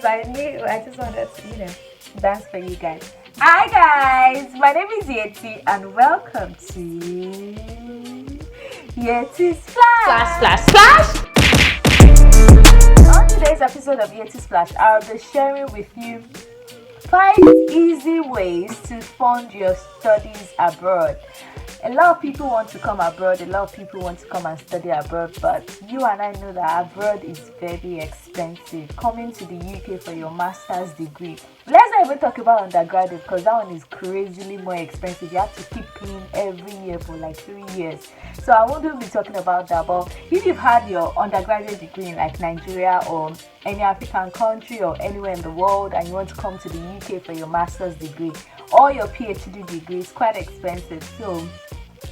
I just wanted to, dance for you guys. Hi guys, my name is Yeti and welcome to Yeti's Splash. Splash, splash, splash! On today's episode of Yeti Splash, I'll be sharing with you 5 easy ways to fund your studies abroad. A lot of people want to come abroad, a lot of people want to come and study abroad, but you and I know that abroad is very expensive. Coming to the UK for your master's degree, let's not even talk about undergraduate because that one is crazily more expensive. You have to keep paying every year for like 3 years. So I won't be talking about that, but if you've had your undergraduate degree in like Nigeria or any African country or anywhere in the world and you want to come to the UK for your master's degree or your PhD degree, it's quite expensive. So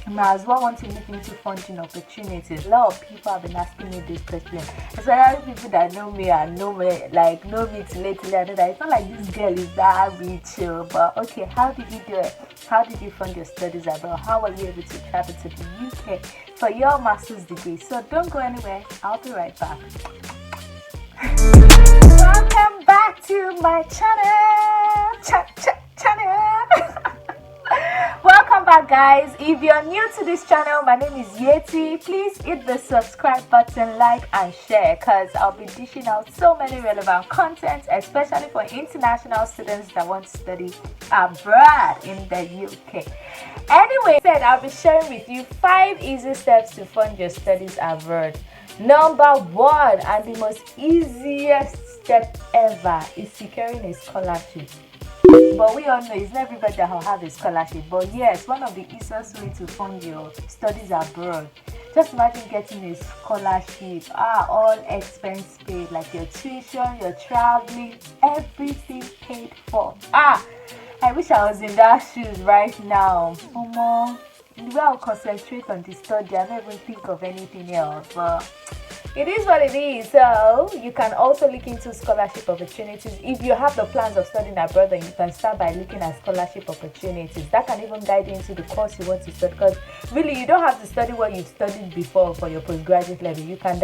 you might as well want to look into funding opportunities. A lot of people have been asking me this question, especially people that know me and know me till lately. I know that it's not like this girl is that rich, but okay, how did you do it? How did you fund your studies abroad? How were you able to travel to the UK for your master's degree? So don't go anywhere. I'll be right back. Welcome back to my channel. Welcome back, guys. If you're new to this channel, my name is Yeti. Please hit the subscribe button, like and share, because I'll be dishing out so many relevant content, especially for international students that want to study abroad in the UK. Anyway, I'll be sharing with you 5 easy steps to fund your studies abroad. Number 1, and the most easiest step ever, is securing a scholarship. But we all know it's not everybody that will have a scholarship. But yes, one of the easiest ways to fund your studies abroad. Just imagine getting a scholarship, all expense paid, like your tuition, your traveling, everything paid for. I wish I was in that shoes right now. The way I'll concentrate on the study, I don't even think of anything else. But it is what it is. So you can also look into scholarship opportunities. If you have the plans of studying abroad, then you can start by looking at scholarship opportunities. That can even guide you into the course you want to study, because really you don't have to study what you've studied before for your postgraduate level. You can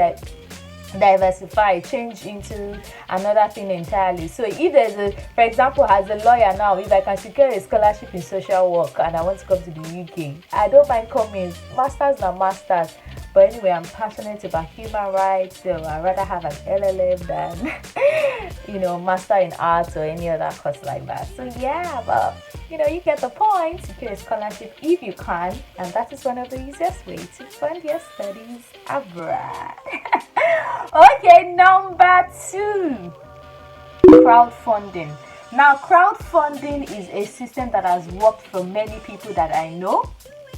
diversify, change into another thing entirely. So if there's for example, as a lawyer now, if I can secure a scholarship in social work and I want to come to the UK, I don't mind coming. Masters are masters. But anyway, I'm passionate about human rights, so I'd rather have an LLM than, master in arts or any other course like that. So yeah, but you get the point. Secure a scholarship if you can, and that is one of the easiest ways to fund your studies abroad. Okay, number 2, crowdfunding. Now, crowdfunding is a system that has worked for many people that I know,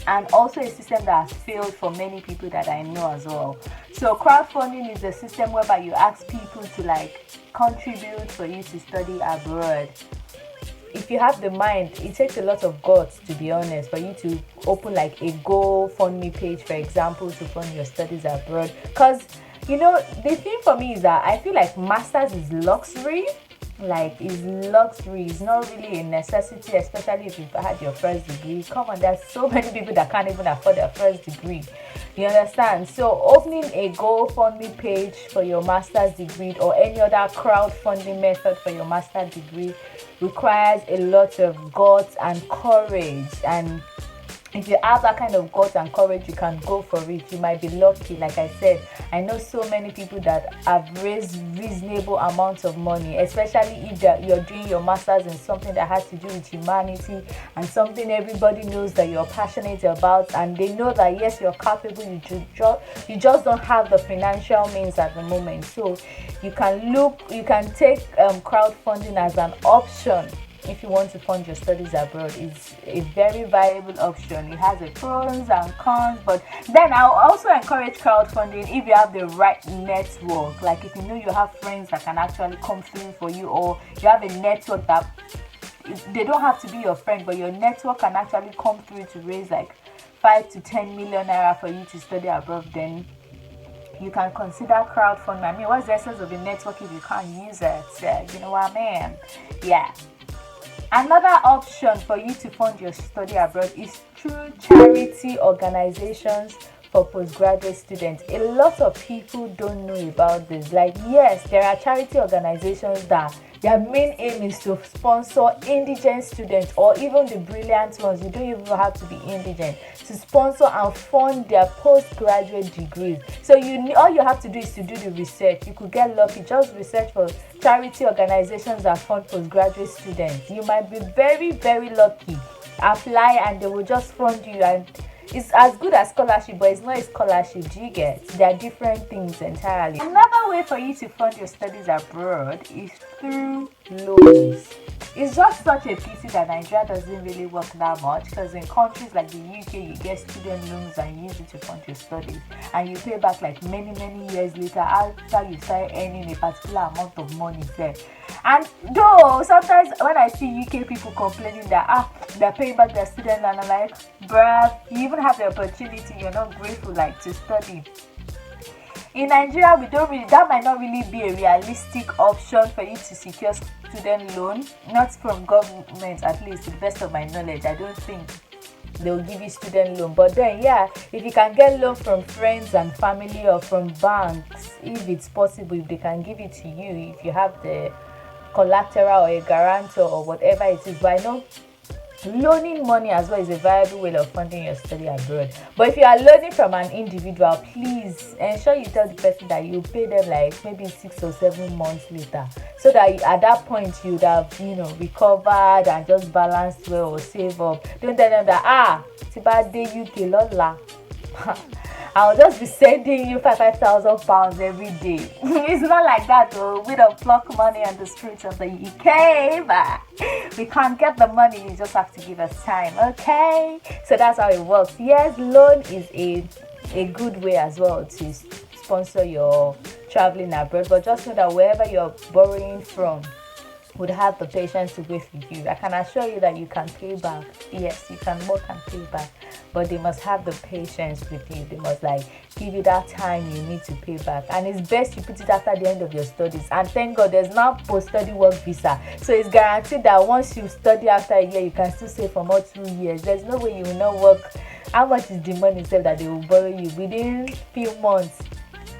and also a system that has failed for many people that I know as well. So crowdfunding is a system whereby you ask people to contribute for you to study abroad. If you have the mind, it takes a lot of guts, to be honest, for you to open a GoFundMe page, for example, to fund your studies abroad. Because the thing for me is that I feel like masters is luxury. It's not really a necessity, especially if you've had your first degree. Come on, there's so many people that can't even afford their first degree. You understand? So opening a GoFundMe page for your master's degree or any other crowdfunding method for your master's degree requires a lot of guts and courage. And if you have that kind of guts and courage, you can go for it. You might be lucky. Like I said, I know so many people that have raised reasonable amounts of money, especially if you're doing your master's in something that has to do with humanity and something everybody knows that you're passionate about, and they know that yes, you're capable, you just don't have the financial means at the moment. So you can take crowdfunding as an option. If you want to fund your studies abroad, it's a very viable option. It has its pros and cons, but then I'll also encourage crowdfunding if you have the right network. Like if you know you have friends that can actually come through for you, or you have a network that they don't have to be your friend, but your network can actually come through to raise 5 to 10 million naira for you to study abroad, then you can consider crowdfunding. I mean, what's the essence of a network if you can't use it? You know what I mean? Yeah. Another option for you to fund your study abroad is through charity organizations for postgraduate students. A lot of people don't know about this. Like, yes, there are charity organizations that their main aim is to sponsor indigent students, or even the brilliant ones. You don't even have to be indigent to sponsor and fund their postgraduate degrees. So all you have to do is to do the research. You could get lucky, just research for charity organizations that fund postgraduate students. You might be very, very lucky. Apply and they will just fund you, and it's as good as scholarship, but it's not a scholarship. Do you get? There are different things entirely. Another way for you to fund your studies abroad is through loans. It's just such a pity that Nigeria doesn't really work that much, because in countries like the UK, you get student loans and use it to fund your studies, and you pay back like many years later after you start earning a particular amount of money there. And though sometimes when I see UK people complaining that they're paying back their student loan, I'm like, bruh, you even have the opportunity, you're not grateful like to study. In Nigeria, that might not really be a realistic option for you to secure student loan, not from government, at least to the best of my knowledge. I don't think they'll give you student loan. But then, yeah, if you can get loan from friends and family or from banks, if it's possible, if they can give it to you, if you have the collateral or a guarantor or whatever it is. But I know loaning money as well is a viable way of funding your study abroad. But if you are loaning from an individual, please ensure you tell the person that you pay them like maybe 6 or 7 months later, so that at that point you would have recovered and just balanced well or save up. Don't tell them that it's about the UK lola. I'll just be sending you £5,000 every day. It's not like that though. We don't pluck money on the streets of the UK, but we can't get the money. You just have to give us time, okay? So that's how it works. Yes, loan is a good way as well to sponsor your traveling abroad, but just know that wherever you're borrowing from would have the patience to wait with you. I can assure you that you can pay back. Yes, you can work and pay back, but they must have the patience with you. They must give you that time you need to pay back. And it's best you put it after the end of your studies. And thank God there's now post-study work visa, so it's guaranteed that once you study after a year, you can still save for more 2 years. There's no way you will not work. How much is the money saved that they will borrow you? Within few months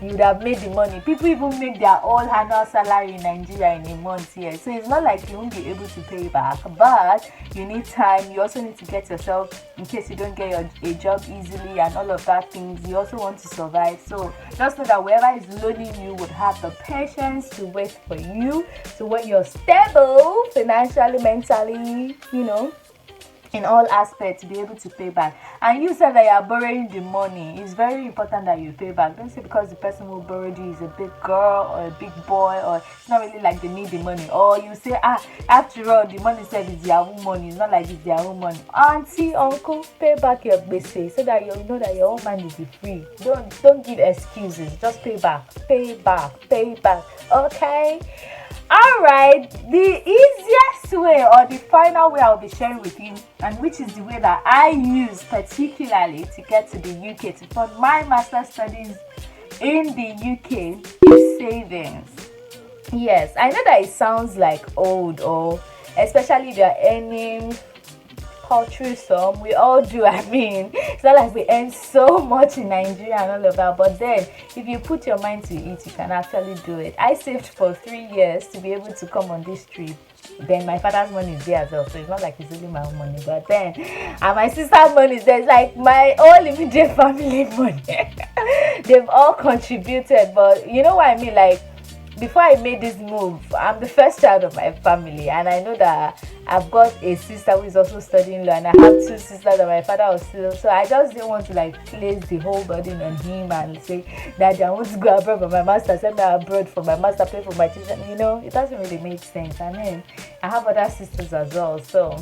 you would have made the money. People even make their whole annual salary in Nigeria in a month here. So it's not like you won't be able to pay back, but you need time. You also need to get yourself, in case you don't get a job easily and all of that things. You also want to survive. So just know that whoever is loaning you would have the patience to wait for you. So when you're stable financially, mentally, in all aspects, to be able to pay back. And you said that you are borrowing the money. It's very important that you pay back. Don't say because the person who borrowed you is a big girl or a big boy, or it's not really like they need the money. Or you say, after all, the money said it's their own money. It's not like it's their own money. Auntie, uncle, pay back your basic so that you know that your own money is free. Don't give excuses. Just pay back. Pay back. Pay back. Okay? Alright, the easiest way, or the final way I'll be sharing with you, and which is the way that I use particularly to get to the UK to fund my master's studies in the UK, is savings. Yes, I know that it sounds like old, or especially if you're earning paltry sum. We all do. I mean, it's not like we earn so much in Nigeria and all of that, but then if you put your mind to it, you can actually do it. I saved for 3 years to be able to come on this trip. Then my father's money is there as well, so it's not like it's only my own money. But then and my sister's money is there. It's like my whole immediate family money. They've all contributed, but you know what I mean, like, before I made this move, I'm the first child of my family, and I know that I've got a sister who is also studying law, and I have 2 sisters that my father was still. So I just didn't want to place the whole burden on him and say, Daddy, I want to go abroad for my master, send me abroad for my master, pay for my tuition. It doesn't really make sense. I mean, I have other sisters as well. So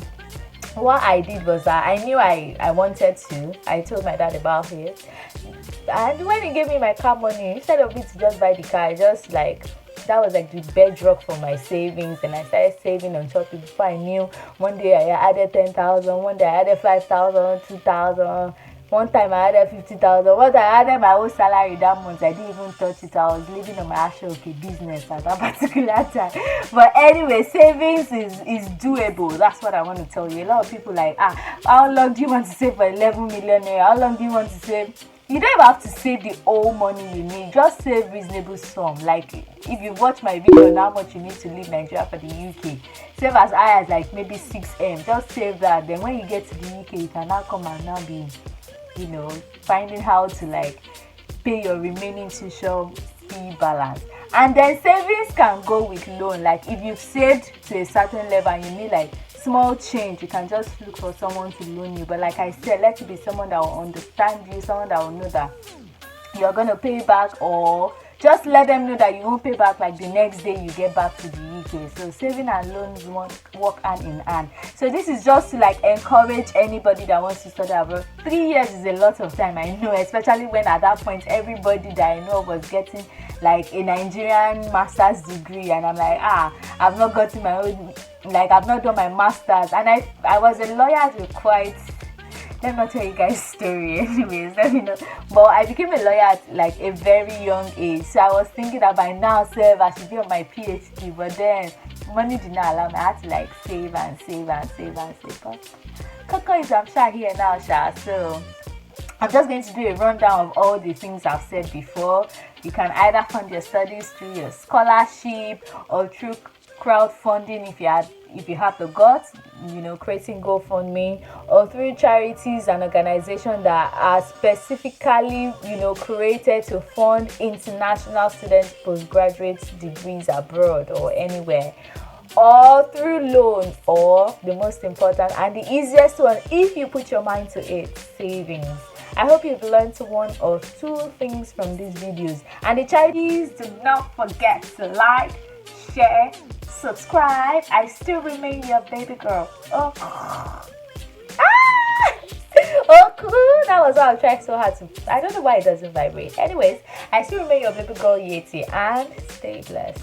what I did was that I knew I wanted to. I told my dad about it, and when he gave me my car money, instead of me to just buy the car, I just that was the bedrock for my savings, and I started saving on top. Before I knew, one day I added 10,000, one day I added 5,000, 2,000. One time I added 50,000. One time I added my whole salary that month. I didn't even touch it. I was living on my actual business at that particular time. But anyway, savings is doable. That's what I want to tell you. A lot of people how long do you want to save for 11 million? How long do you want to save? you don't even have to save the whole money you need. Just save reasonable sum. Like if you watch my video on how much you need to leave Nigeria for the UK, save as high as like maybe 6M. Just save that. Then when you get to the UK, you can now come and now be, finding how to like pay your remaining tuition fee balance. And then savings can go with loan. Like if you've saved to a certain level and you need like small change, you can just look for someone to loan you. But like I said, let it be someone that will understand you, someone that will know that you're gonna pay back, or just let them know that you won't pay back like the next day you get back to the UK. So saving and loans won't work hand in hand. So this is just to like encourage anybody that wants to study abroad. 3 years is a lot of time, I know, especially when at that point everybody that I know was getting like a Nigerian master's degree, and I'm like, I've not gotten my own, like I've not done my master's, and I was a lawyer to quite, let me not tell you guys story anyways, let me know. But I became a lawyer at like a very young age, so I was thinking that by now I should be on my PhD, but then money did not allow me. I had to like save and save and save and save. But Coco is here now, so I'm just going to do a rundown of all the things I've said before. You can either fund your studies through your scholarship or through crowdfunding if you have the guts, creating GoFundMe, or through charities and organizations that are specifically, created to fund international students' postgraduate degrees abroad or anywhere, or through loan, or the most important and the easiest one, if you put your mind to it, savings. I hope you've learned one or two things from these videos. And the charities, do not forget to like, share, subscribe. I still remain your baby girl. Oh, cool. That was why I'm trying so hard to. I don't know why it doesn't vibrate. Anyways, I still remain your baby girl Yeti, and stay blessed.